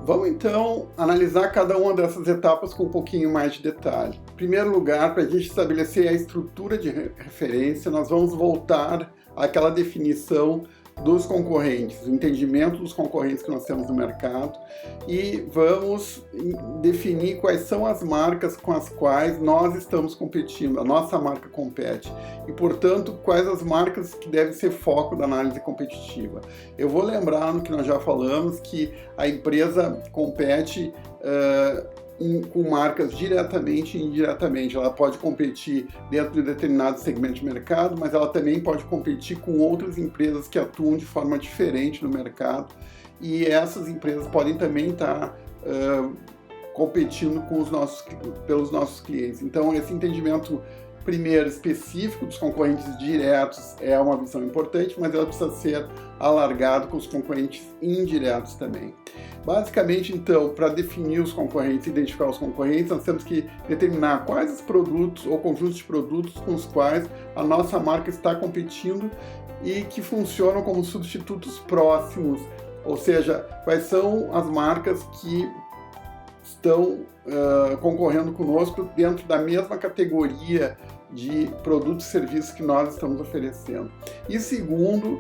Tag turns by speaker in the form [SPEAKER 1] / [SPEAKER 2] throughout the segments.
[SPEAKER 1] Vamos então analisar cada uma dessas etapas com um pouquinho mais de detalhe. Em primeiro lugar, para a gente estabelecer a estrutura de referência, nós vamos voltar àquela definição dos concorrentes, o entendimento dos concorrentes que nós temos no mercado, e vamos definir quais são as marcas com as quais nós estamos competindo, a nossa marca compete, e portanto quais as marcas que devem ser foco da análise competitiva. Eu vou lembrar no que nós já falamos que a empresa compete com marcas diretamente e indiretamente. Ela pode competir dentro de determinado segmento de mercado, mas ela também pode competir com outras empresas que atuam de forma diferente no mercado, e essas empresas podem também estar competindo pelos nossos clientes. Então, esse entendimento primeiro específico dos concorrentes diretos é uma visão importante, mas ela precisa ser alargado com os concorrentes indiretos também. Basicamente, então, para definir os concorrentes, identificar os concorrentes, nós temos que determinar quais os produtos ou conjuntos de produtos com os quais a nossa marca está competindo e que funcionam como substitutos próximos, ou seja, quais são as marcas que estão concorrendo conosco dentro da mesma categoria de produtos e serviços que nós estamos oferecendo. E segundo,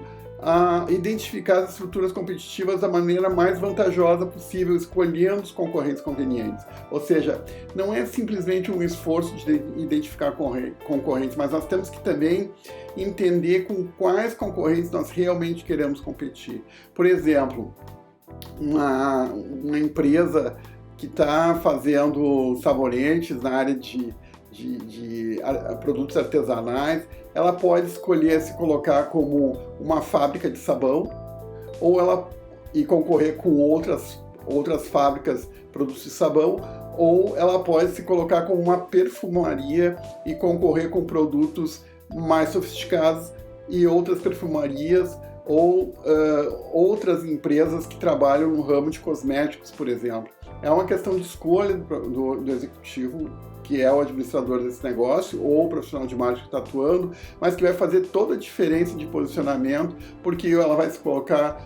[SPEAKER 1] identificar as estruturas competitivas da maneira mais vantajosa possível, escolhendo os concorrentes convenientes. Ou seja, não é simplesmente um esforço de identificar concorrentes, mas nós temos que também entender com quais concorrentes nós realmente queremos competir. Por exemplo, uma empresa que está fazendo sabonetes na área de produtos artesanais, ela pode escolher se colocar como uma fábrica de sabão e concorrer com outras fábricas de produtos de sabão, ou ela pode se colocar como uma perfumaria e concorrer com produtos mais sofisticados e outras perfumarias ou outras empresas que trabalham no ramo de cosméticos, por exemplo. É uma questão de escolha do executivo, que é o administrador desse negócio, ou o profissional de marketing que está atuando, mas que vai fazer toda a diferença de posicionamento, porque ela vai se colocar,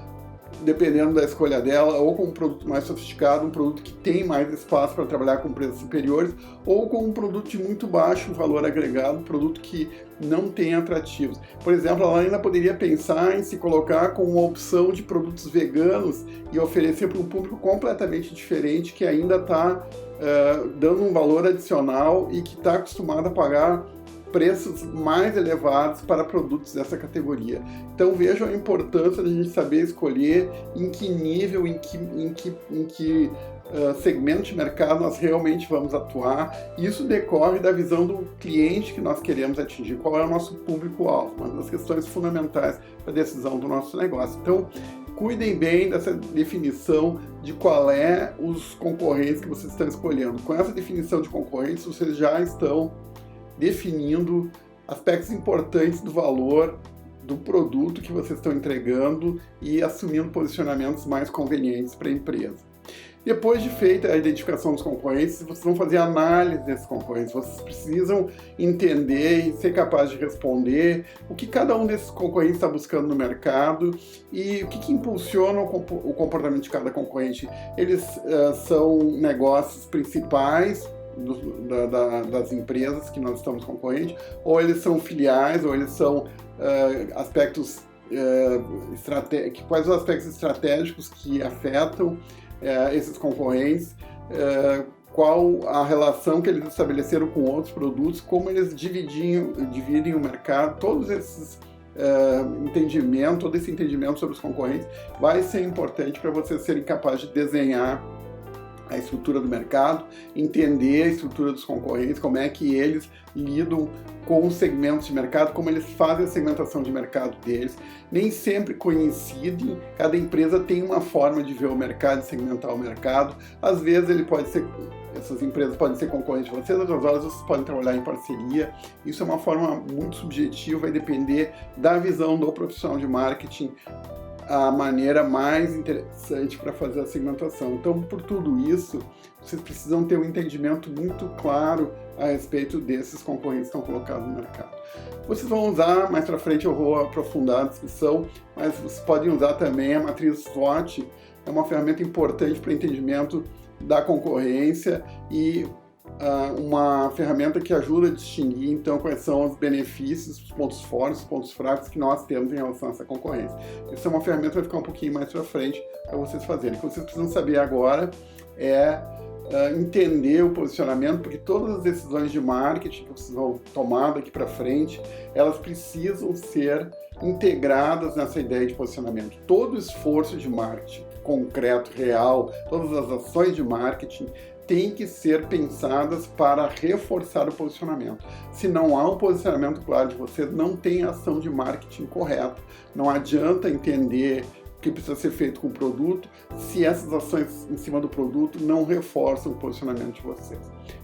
[SPEAKER 1] dependendo da escolha dela, ou com um produto mais sofisticado, um produto que tem mais espaço para trabalhar com preços superiores, ou com um produto de muito baixo valor agregado, um produto que não tem atrativos. Por exemplo, ela ainda poderia pensar em se colocar com uma opção de produtos veganos e oferecer para um público completamente diferente, que ainda está dando um valor adicional e que está acostumado a pagar preços mais elevados para produtos dessa categoria. Então vejam a importância de a gente saber escolher em que nível, em que segmento de mercado nós realmente vamos atuar. Isso decorre da visão do cliente que nós queremos atingir, qual é o nosso público-alvo, uma das questões fundamentais para a decisão do nosso negócio. Então, cuidem bem dessa definição de qual é os concorrentes que vocês estão escolhendo. Com essa definição de concorrentes, vocês já estão definindo aspectos importantes do valor do produto que vocês estão entregando e assumindo posicionamentos mais convenientes para a empresa. Depois de feita a identificação dos concorrentes, vocês vão fazer análise desses concorrentes. Vocês precisam entender e ser capazes de responder o que cada um desses concorrentes está buscando no mercado e o que impulsiona o comportamento de cada concorrente. Eles são negócios principais das empresas que nós estamos concorrentes, ou eles são filiais, ou eles são aspectos quais os aspectos estratégicos que afetam esses concorrentes, qual a relação que eles estabeleceram com outros produtos, como eles dividem o mercado. Todos esses todo esse entendimento sobre os concorrentes vai ser importante para vocês serem capazes de desenhar a estrutura do mercado, entender a estrutura dos concorrentes, como é que eles lidam com os segmentos de mercado, como eles fazem a segmentação de mercado deles. Nem sempre coincidem, cada empresa tem uma forma de ver o mercado, de segmentar o mercado. Às vezes essas empresas podem ser concorrentes de vocês, outras horas vocês podem trabalhar em parceria. Isso é uma forma muito subjetiva, vai depender da visão do profissional de marketing a maneira mais interessante para fazer a segmentação. Então, por tudo isso, vocês precisam ter um entendimento muito claro a respeito desses concorrentes que estão colocados no mercado. Vocês vão usar, mais para frente eu vou aprofundar a discussão, mas vocês podem usar também a matriz SWOT, é uma ferramenta importante para o entendimento da concorrência e uma ferramenta que ajuda a distinguir, então, quais são os benefícios, os pontos fortes, os pontos fracos que nós temos em relação a essa concorrência. Essa é uma ferramenta que vai ficar um pouquinho mais para frente para vocês fazerem. O que vocês precisam saber agora é entender o posicionamento, porque todas as decisões de marketing que vocês vão tomar daqui para frente, elas precisam ser integradas nessa ideia de posicionamento. Todo o esforço de marketing concreto, real, todas as ações de marketing têm que ser pensadas para reforçar o posicionamento. Se não há um posicionamento claro de vocês, não tem ação de marketing correta. Não adianta entender o que precisa ser feito com o produto se essas ações em cima do produto não reforçam o posicionamento de vocês.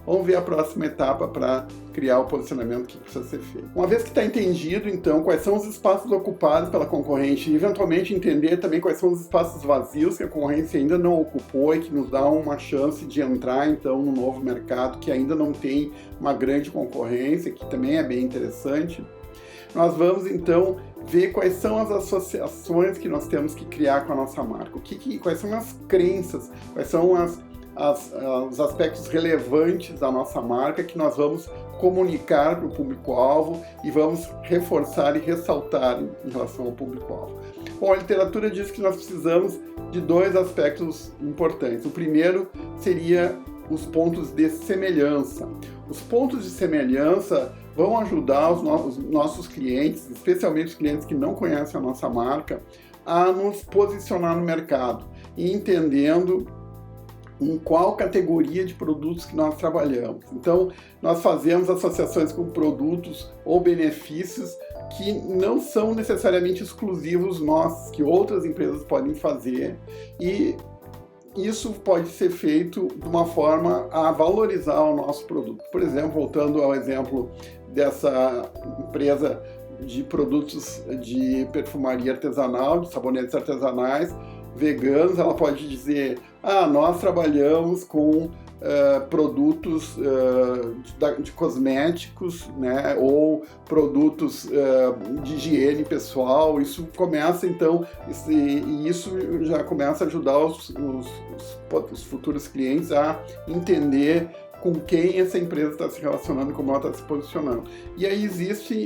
[SPEAKER 1] Vamos ver a próxima etapa para criar o posicionamento que precisa ser feito. Uma vez que está entendido, então, quais são os espaços ocupados pela concorrente e, eventualmente, entender também quais são os espaços vazios que a concorrência ainda não ocupou e que nos dá uma chance de entrar, então, no novo mercado que ainda não tem uma grande concorrência, que também é bem interessante, nós vamos, então, ver quais são as associações que nós temos que criar com a nossa marca. Quais são as crenças, quais são os aspectos relevantes da nossa marca que nós vamos comunicar para o público-alvo e vamos reforçar e ressaltar em relação ao público-alvo. Bom, a literatura diz que nós precisamos de dois aspectos importantes. O primeiro seria os pontos de semelhança. Os pontos de semelhança vão ajudar os nossos clientes, especialmente os clientes que não conhecem a nossa marca, a nos posicionar no mercado e entendendo em qual categoria de produtos que nós trabalhamos. Então, nós fazemos associações com produtos ou benefícios que não são necessariamente exclusivos nossos, que outras empresas podem fazer, e isso pode ser feito de uma forma a valorizar o nosso produto. Por exemplo, voltando ao exemplo dessa empresa de produtos de perfumaria artesanal, de sabonetes artesanais, veganos, ela pode dizer, nós trabalhamos com produtos de cosméticos, né, ou produtos de higiene pessoal. Isso começa, então, e isso já começa a ajudar os futuros clientes a entender com quem essa empresa está se relacionando e como ela está se posicionando. E aí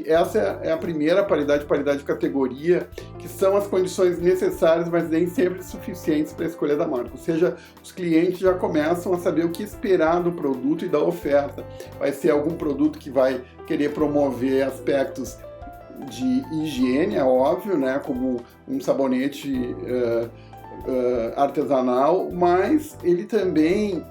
[SPEAKER 1] essa é a primeira paridade de categoria, que são as condições necessárias, mas nem sempre suficientes para a escolha da marca. Ou seja, os clientes já começam a saber o que esperar do produto e da oferta. Vai ser algum produto que vai querer promover aspectos de higiene, é óbvio, né, como um sabonete artesanal, mas ele também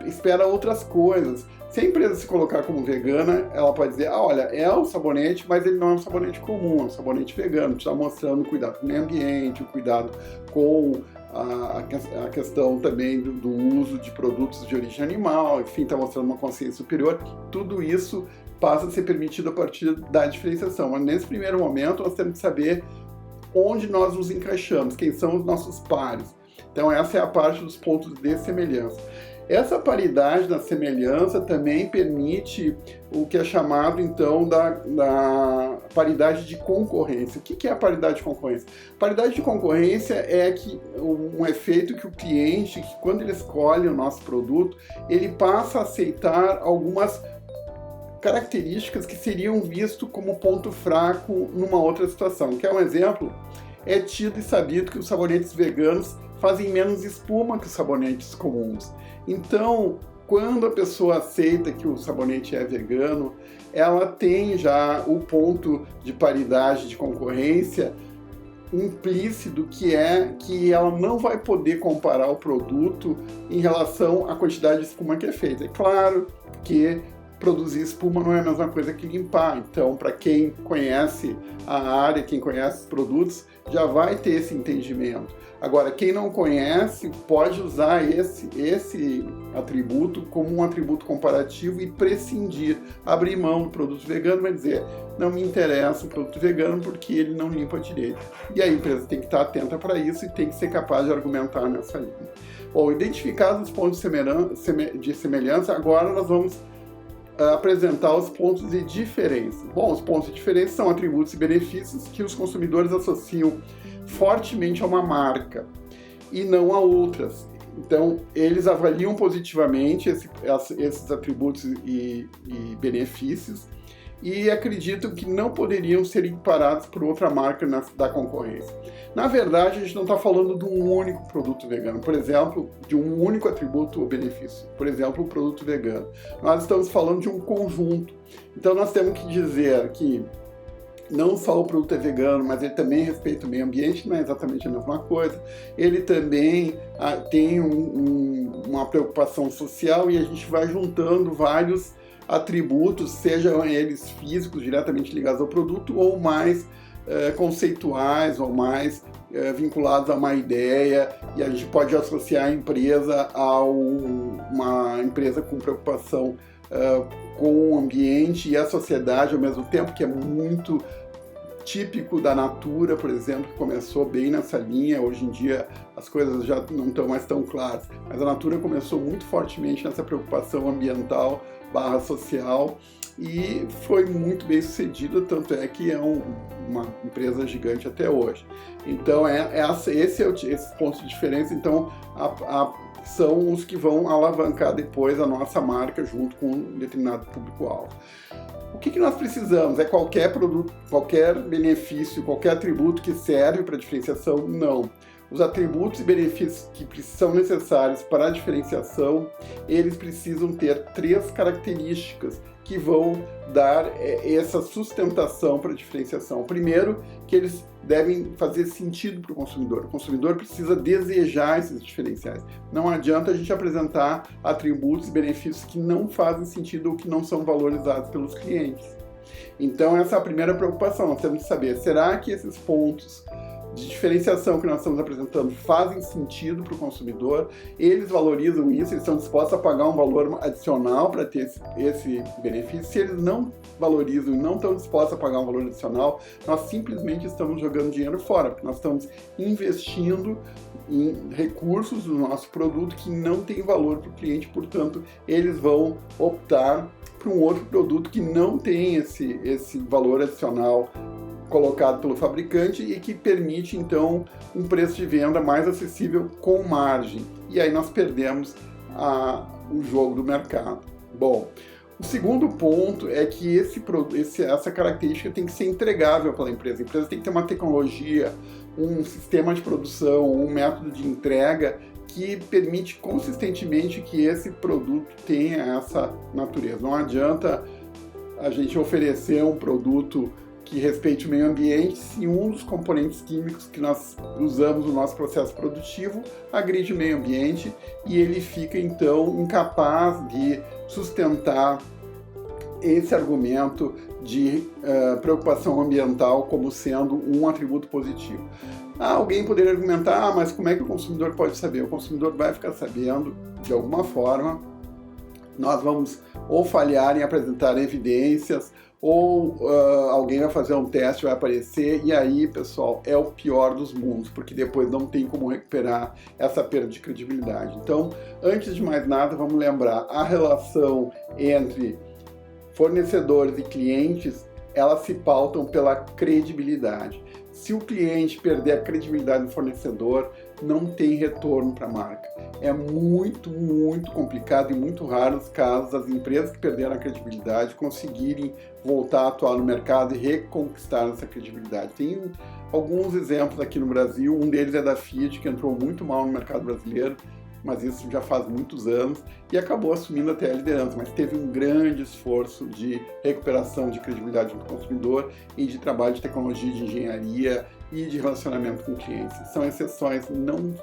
[SPEAKER 1] espera outras coisas. Se a empresa se colocar como vegana, ela pode dizer, olha, é um sabonete, mas ele não é um sabonete comum, é um sabonete vegano, está mostrando o cuidado com o meio ambiente, o cuidado com a questão também do uso de produtos de origem animal, enfim, está mostrando uma consciência superior. Tudo isso passa a ser permitido a partir da diferenciação, mas nesse primeiro momento nós temos que saber onde nós nos encaixamos, quem são os nossos pares. Então essa é a parte dos pontos de semelhança. Essa paridade na semelhança também permite o que é chamado, então, da paridade de concorrência. O que é a paridade de concorrência? Paridade de concorrência é um efeito que o cliente, que quando ele escolhe o nosso produto, ele passa a aceitar algumas características que seriam vistos como ponto fraco numa outra situação. Quer um exemplo? É tido e sabido que os sabonetes veganos fazem menos espuma que os sabonetes comuns. Então, quando a pessoa aceita que o sabonete é vegano, ela tem já o ponto de paridade de concorrência implícito, que é que ela não vai poder comparar o produto em relação à quantidade de espuma que é feita. É claro que produzir espuma não é a mesma coisa que limpar. Então, para quem conhece a área, quem conhece os produtos, já vai ter esse entendimento. Agora, quem não conhece pode usar esse atributo como um atributo comparativo e prescindir, abrir mão do produto vegano, vai dizer, não me interessa o produto vegano porque ele não limpa direito. E a empresa tem que estar atenta para isso e tem que ser capaz de argumentar nessa linha. Bom, identificados os pontos de semelhança, agora nós vamos apresentar os pontos de diferença. Bom, os pontos de diferença são atributos e benefícios que os consumidores associam fortemente a uma marca e não a outras. Então, eles avaliam positivamente esses atributos e benefícios e acreditam que não poderiam ser equiparados por outra marca da concorrência. Na verdade, a gente não está falando de um único produto vegano, por exemplo, de um único atributo ou benefício, por exemplo, o produto vegano. Nós estamos falando de um conjunto. Então, nós temos que dizer que não só o produto é vegano, mas ele também respeita o meio ambiente, não é exatamente a mesma coisa. Ele também tem uma preocupação social e a gente vai juntando vários atributos, sejam eles físicos, diretamente ligados ao produto, ou mais conceituais, ou mais vinculados a uma ideia, e a gente pode associar a empresa a uma empresa com preocupação com o ambiente e a sociedade ao mesmo tempo, que é muito típico da Natura, por exemplo, que começou bem nessa linha. Hoje em dia as coisas já não estão mais tão claras, mas a Natura começou muito fortemente nessa preocupação ambiental / social e foi muito bem sucedida, tanto é que é uma empresa gigante até hoje. Então esses pontos de diferença, então são os que vão alavancar depois a nossa marca junto com um determinado público-alvo. O que nós precisamos? É qualquer produto, qualquer benefício, qualquer atributo que serve para diferenciação? Não. Os atributos e benefícios que são necessários para a diferenciação, eles precisam ter 3 características que vão dar essa sustentação para a diferenciação. Primeiro, que eles devem fazer sentido para o consumidor. O consumidor precisa desejar esses diferenciais. Não adianta a gente apresentar atributos e benefícios que não fazem sentido ou que não são valorizados pelos clientes. Então, essa é a primeira preocupação. Nós temos que saber, será que esses pontos de diferenciação que nós estamos apresentando fazem sentido para o consumidor? Eles valorizam isso, eles estão dispostos a pagar um valor adicional para ter esse benefício. Se eles não valorizam e não estão dispostos a pagar um valor adicional, nós simplesmente estamos jogando dinheiro fora, porque nós estamos investindo em recursos do nosso produto que não tem valor para o cliente, portanto, eles vão optar por um outro produto que não tem esse valor adicional colocado pelo fabricante e que permite, então, um preço de venda mais acessível com margem. E aí nós perdemos o jogo do mercado. Bom, o segundo ponto é que essa característica tem que ser entregável pela empresa. A empresa tem que ter uma tecnologia, um sistema de produção, um método de entrega que permite consistentemente que esse produto tenha essa natureza. Não adianta a gente oferecer um produto que respeite o meio ambiente se um dos componentes químicos que nós usamos no nosso processo produtivo agride o meio ambiente e ele fica, então, incapaz de sustentar esse argumento de preocupação ambiental como sendo um atributo positivo. Alguém poderia argumentar, mas como é que o consumidor pode saber? O consumidor vai ficar sabendo de alguma forma. Nós vamos ou falhar em apresentar evidências, ou alguém vai fazer um teste, vai aparecer, e aí, pessoal, é o pior dos mundos, porque depois não tem como recuperar essa perda de credibilidade. Então, antes de mais nada, vamos lembrar, a relação entre fornecedores e clientes, elas se pautam pela credibilidade. Se o cliente perder a credibilidade do fornecedor, não tem retorno para a marca. É muito, muito complicado e muito raro os casos das empresas que perderam a credibilidade conseguirem voltar a atuar no mercado e reconquistar essa credibilidade. Tem alguns exemplos aqui no Brasil, um deles é da Fiat, que entrou muito mal no mercado brasileiro, mas isso já faz muitos anos, e acabou assumindo até a liderança, mas teve um grande esforço de recuperação de credibilidade do consumidor e de trabalho de tecnologia, de engenharia e de relacionamento com clientes. São exceções, não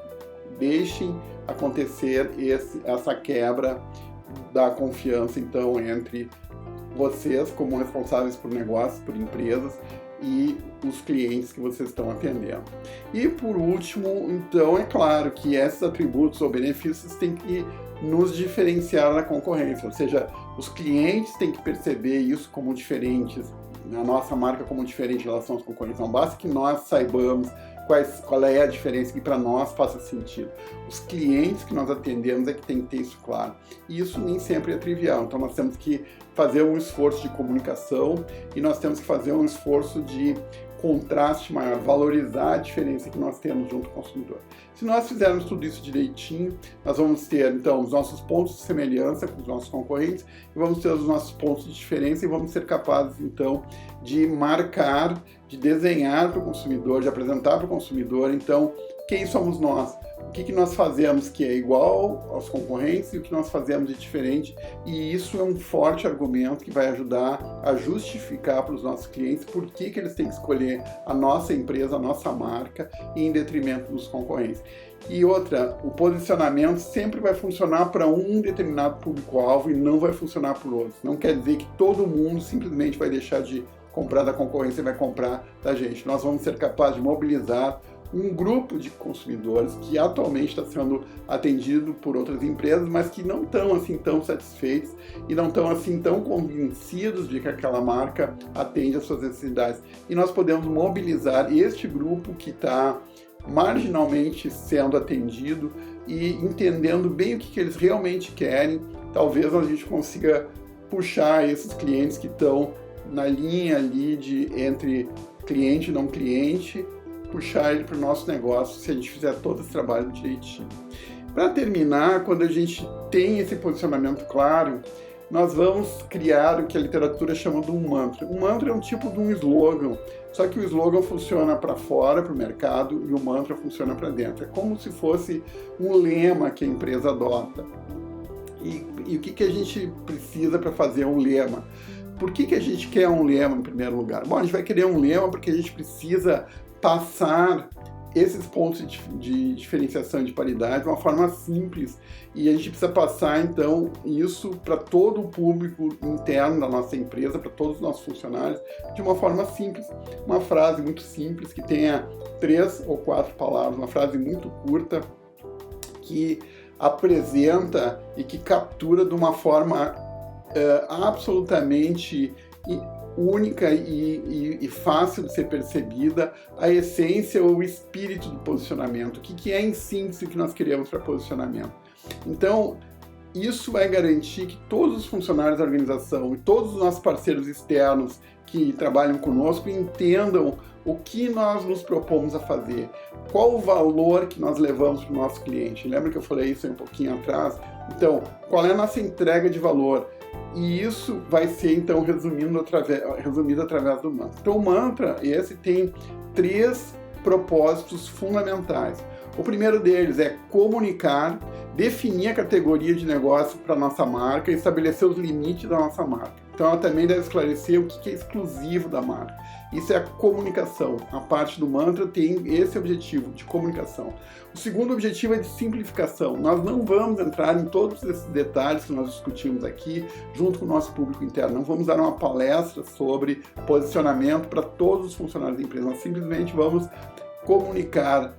[SPEAKER 1] deixem acontecer essa quebra da confiança, então, entre vocês como responsáveis por negócios, por empresas e os clientes que vocês estão atendendo. E por último, então, é claro que esses atributos ou benefícios têm que nos diferenciar da concorrência, ou seja, os clientes têm que perceber isso como diferentes, a nossa marca como diferente em relação aos concorrentes. Não basta que nós saibamos qual é a diferença que para nós faça sentido. Os clientes que nós atendemos é que tem que ter isso claro. E isso nem sempre é trivial, então nós temos que fazer um esforço de comunicação e nós temos que fazer um esforço de contraste maior, valorizar a diferença que nós temos junto ao consumidor. Se nós fizermos tudo isso direitinho, nós vamos ter, então, os nossos pontos de semelhança com os nossos concorrentes e vamos ter os nossos pontos de diferença e vamos ser capazes, então, de marcar, de desenhar para o consumidor, de apresentar para o consumidor, então, quem somos nós? O que nós fazemos que é igual aos concorrentes e o que nós fazemos de diferente, e isso é um forte argumento que vai ajudar a justificar para os nossos clientes por que eles têm que escolher a nossa empresa, a nossa marca, em detrimento dos concorrentes. E outra, o posicionamento sempre vai funcionar para um determinado público-alvo e não vai funcionar para outros. Não quer dizer que todo mundo simplesmente vai deixar de comprar da concorrência e vai comprar da gente. Nós vamos ser capazes de mobilizar um grupo de consumidores que atualmente está sendo atendido por outras empresas, mas que não estão assim tão satisfeitos e não estão assim tão convencidos de que aquela marca atende às suas necessidades. E nós podemos mobilizar este grupo que está marginalmente sendo atendido e entendendo bem o que eles realmente querem. Talvez a gente consiga puxar esses clientes que estão na linha ali entre cliente e não cliente, puxar ele para o nosso negócio se a gente fizer todo esse trabalho direitinho. Para terminar, quando a gente tem esse posicionamento claro, nós vamos criar o que a literatura chama de um mantra. Um mantra é um tipo de um slogan, só que o slogan funciona para fora, para o mercado, e o mantra funciona para dentro. É como se fosse um lema que a empresa adota. E o que a gente precisa para fazer um lema? Por que a gente quer um lema em primeiro lugar? Bom, a gente vai querer um lema porque a gente precisa passar esses pontos de diferenciação e de paridade de uma forma simples, e a gente precisa passar então isso para todo o público interno da nossa empresa, para todos os nossos funcionários, de uma forma simples, uma frase muito simples que tenha 3 ou 4 palavras, uma frase muito curta que apresenta e que captura de uma forma absolutamente única e fácil de ser percebida a essência ou o espírito do posicionamento, o que é em síntese o que nós queremos para posicionamento. Então, isso vai garantir que todos os funcionários da organização e todos os nossos parceiros externos que trabalham conosco entendam o que nós nos propomos a fazer, qual o valor que nós levamos para o nosso cliente. Lembra que eu falei isso um pouquinho atrás? Então, qual é a nossa entrega de valor? E isso vai ser, então, resumido através do mantra. Então, o mantra, esse tem 3 propósitos fundamentais. O primeiro deles é comunicar, definir a categoria de negócio para a nossa marca e estabelecer os limites da nossa marca. Então, ela também deve esclarecer o que é exclusivo da marca. Isso é a comunicação. A parte do mantra tem esse objetivo de comunicação. O segundo objetivo é de simplificação. Nós não vamos entrar em todos esses detalhes que nós discutimos aqui junto com o nosso público interno. Não vamos dar uma palestra sobre posicionamento para todos os funcionários da empresa. Nós simplesmente vamos comunicar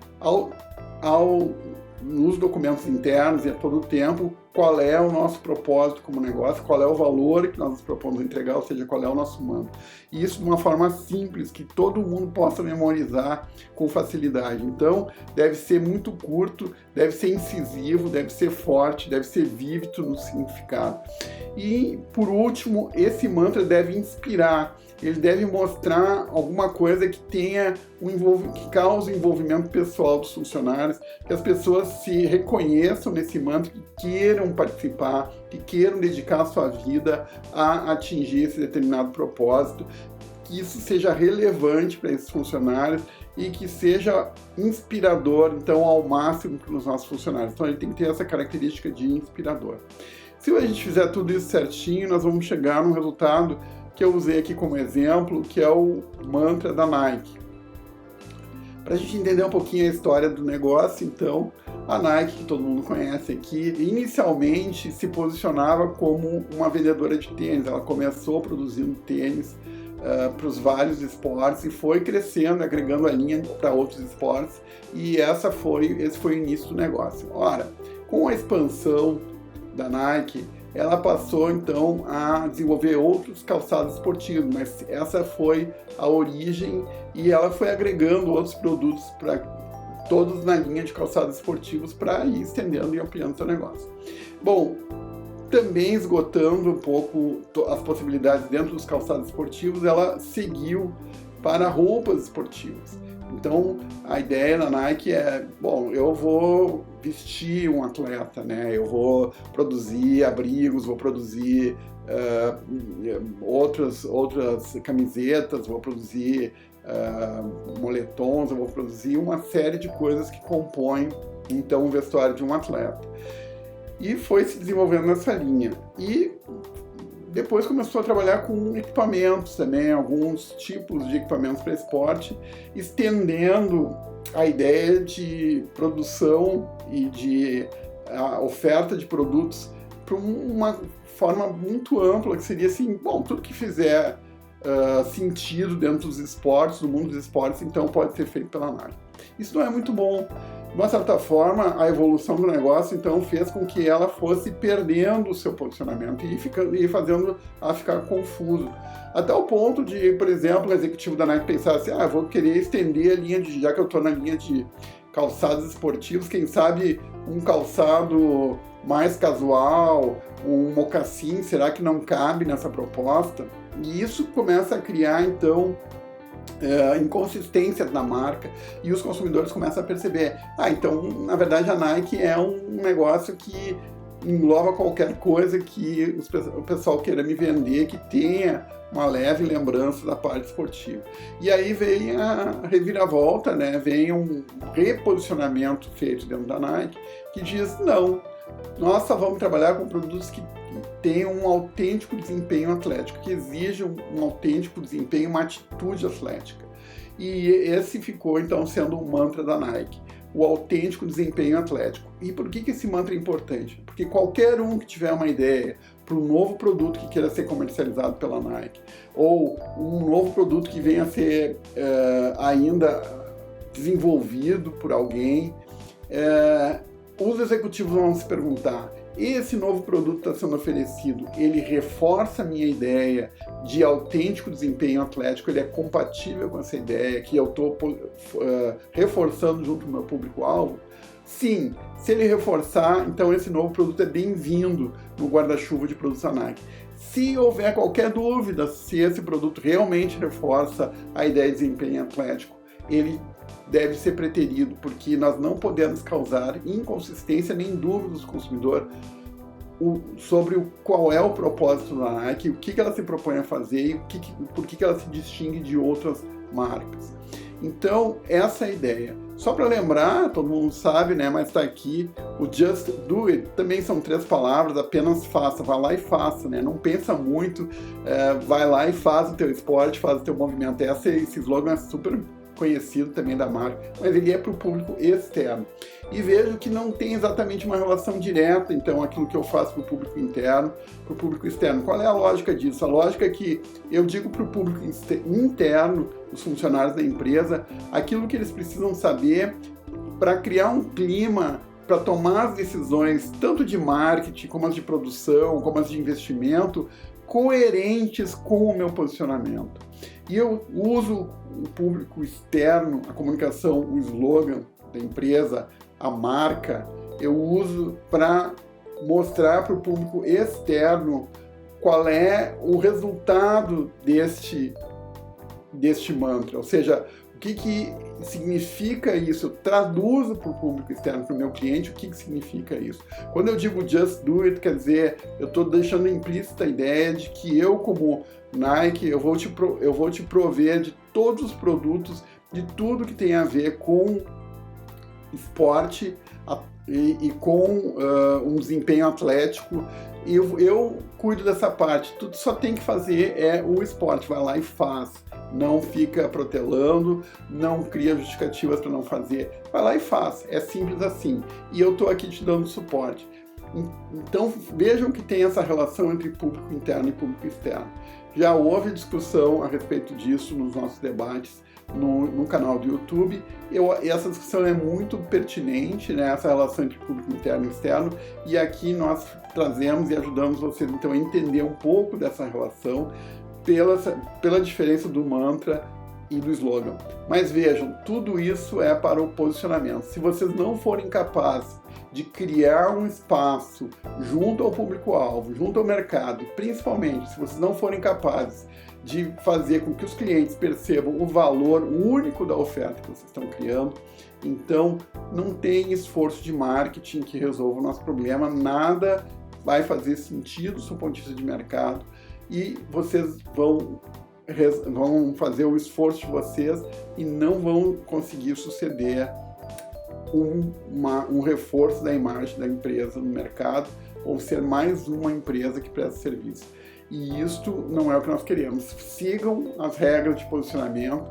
[SPEAKER 1] nos documentos internos e a todo tempo qual é o nosso propósito como negócio, qual é o valor que nós nos propomos a entregar, ou seja, qual é o nosso mantra. E isso de uma forma simples, que todo mundo possa memorizar com facilidade. Então, deve ser muito curto, deve ser incisivo, deve ser forte, deve ser vívido no significado. E, por último, esse mantra deve inspirar. Ele deve mostrar alguma coisa que tenha que cause envolvimento pessoal dos funcionários, que as pessoas se reconheçam nesse mantra, que queiram participar, que queiram dedicar a sua vida a atingir esse determinado propósito, que isso seja relevante para esses funcionários e que seja inspirador, então, ao máximo para os nossos funcionários. Então, ele tem que ter essa característica de inspirador. Se a gente fizer tudo isso certinho, nós vamos chegar num resultado que eu usei aqui como exemplo, que é o mantra da Nike. Para a gente entender um pouquinho a história do negócio, então, A Nike, que todo mundo conhece aqui, inicialmente se posicionava como uma vendedora de tênis. Ela começou produzindo tênis para os vários esportes e foi crescendo, agregando a linha para outros esportes, e esse foi o início do negócio. Ora, com a expansão da Nike, ela passou então a desenvolver outros calçados esportivos, mas essa foi a origem, e ela foi agregando outros produtos para todos na linha de calçados esportivos para ir estendendo e ampliando seu negócio. Bom, também esgotando um pouco as possibilidades dentro dos calçados esportivos, ela seguiu para roupas esportivas. Então, a ideia da Nike é, bom, eu vou vestir um atleta, né? Eu vou produzir abrigos, vou produzir outras camisetas, vou produzir moletons, eu vou produzir uma série de coisas que compõem, então, o vestuário de um atleta. E foi se desenvolvendo nessa linha. E depois começou a trabalhar com equipamentos também, alguns tipos de equipamentos para esporte, estendendo a ideia de produção e de oferta de produtos para uma forma muito ampla, que seria assim, bom, tudo que fizer sentido dentro dos esportes, do mundo dos esportes, então pode ser feito pela Nike. Isso não é muito bom. De uma certa forma, a evolução do negócio, então, fez com que ela fosse perdendo o seu posicionamento e fazendo a ficar confuso. Até o ponto de, por exemplo, o executivo da Nike pensar assim, eu vou querer estender a linha já que eu estou na linha de calçados esportivos, quem sabe um calçado mais casual, um mocassim, será que não cabe nessa proposta? E isso começa a criar, então, inconsistências na marca, e os consumidores começam a perceber, então, na verdade, a Nike é um negócio que engloba qualquer coisa que o pessoal queira me vender, que tenha uma leve lembrança da parte esportiva. E aí vem a reviravolta, né? Vem um reposicionamento feito dentro da Nike, que diz, não, nós só vamos trabalhar com produtos que tenham um autêntico desempenho atlético, que exijam um autêntico desempenho, uma atitude atlética. E esse ficou, então, sendo um mantra da Nike, o autêntico desempenho atlético. E por que esse mantra é importante? Porque qualquer um que tiver uma ideia para um novo produto que queira ser comercializado pela Nike, ou um novo produto que venha a ser ainda desenvolvido por alguém, os executivos vão se perguntar, esse novo produto está sendo oferecido, ele reforça a minha ideia de autêntico desempenho atlético, ele é compatível com essa ideia que eu estou reforçando junto ao meu público-alvo? Sim, se ele reforçar, então esse novo produto é bem-vindo no guarda-chuva de produtos da Nike. Se houver qualquer dúvida se esse produto realmente reforça a ideia de desempenho atlético, ele deve ser preterido, porque nós não podemos causar inconsistência nem dúvida do consumidor sobre qual é o propósito da Nike, o que ela se propõe a fazer e por que ela se distingue de outras marcas. Então, essa é a ideia. Só para lembrar, todo mundo sabe, né, mas está aqui, o Just Do It também são 3 palavras, apenas faça, vai lá e faça, né? Não pensa muito, vai lá e faz o teu esporte, faz o teu movimento. Esse slogan é super conhecido também da marca, mas ele é para o público externo. E vejo que não tem exatamente uma relação direta, então, aquilo que eu faço para o público interno, para o público externo. Qual é a lógica disso? A lógica é que eu digo para o público interno, os funcionários da empresa, aquilo que eles precisam saber para criar um clima, para tomar as decisões, tanto de marketing, como as de produção, como as de investimento, coerentes com o meu posicionamento. E eu uso o público externo, a comunicação, o slogan da empresa, a marca, eu uso para mostrar para o público externo qual é o resultado deste mantra, ou seja, o que significa isso, eu traduzo para o público externo, para o meu cliente, o que significa isso. Quando eu digo just do it, quer dizer, eu estou deixando implícita a ideia de que eu, como Nike, eu vou te prover de todos os produtos, de tudo que tem a ver com esporte e com um desempenho atlético. Eu cuido dessa parte, tudo só tem que fazer é o esporte, vai lá e faz. não fica protelando, não cria justificativas para não fazer. Vai lá e faz, é simples assim. E eu estou aqui te dando suporte. Então vejam que tem essa relação entre público interno e público externo. Já houve discussão a respeito disso nos nossos debates no canal do YouTube. Essa discussão é muito pertinente, né, essa relação entre público interno e externo, e aqui nós trazemos e ajudamos vocês então a entender um pouco dessa relação pela diferença do mantra e do slogan. Mas vejam, tudo isso é para o posicionamento. Se vocês não forem capazes de criar um espaço junto ao público-alvo, junto ao mercado, principalmente se vocês não forem capazes de fazer com que os clientes percebam o valor único da oferta que vocês estão criando, então não tem esforço de marketing que resolva o nosso problema, nada vai fazer sentido do ponto de vista de mercado, e vocês vão fazer o esforço de vocês e não vão conseguir suceder um reforço da imagem da empresa no mercado, ou ser mais uma empresa que presta serviço. E isto não é o que nós queremos. Sigam as regras de posicionamento,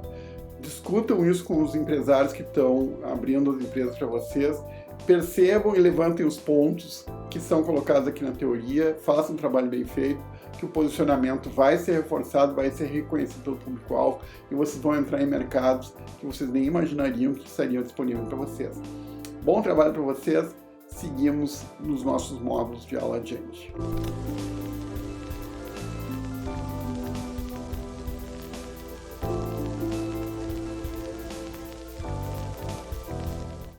[SPEAKER 1] discutam isso com os empresários que estão abrindo as empresas para vocês, percebam e levantem os pontos que são colocados aqui na teoria, façam um trabalho bem feito, que o posicionamento vai ser reforçado, vai ser reconhecido pelo público-alvo, e vocês vão entrar em mercados que vocês nem imaginariam que estariam disponíveis para vocês. Bom trabalho para vocês, seguimos nos nossos módulos de aula adiante.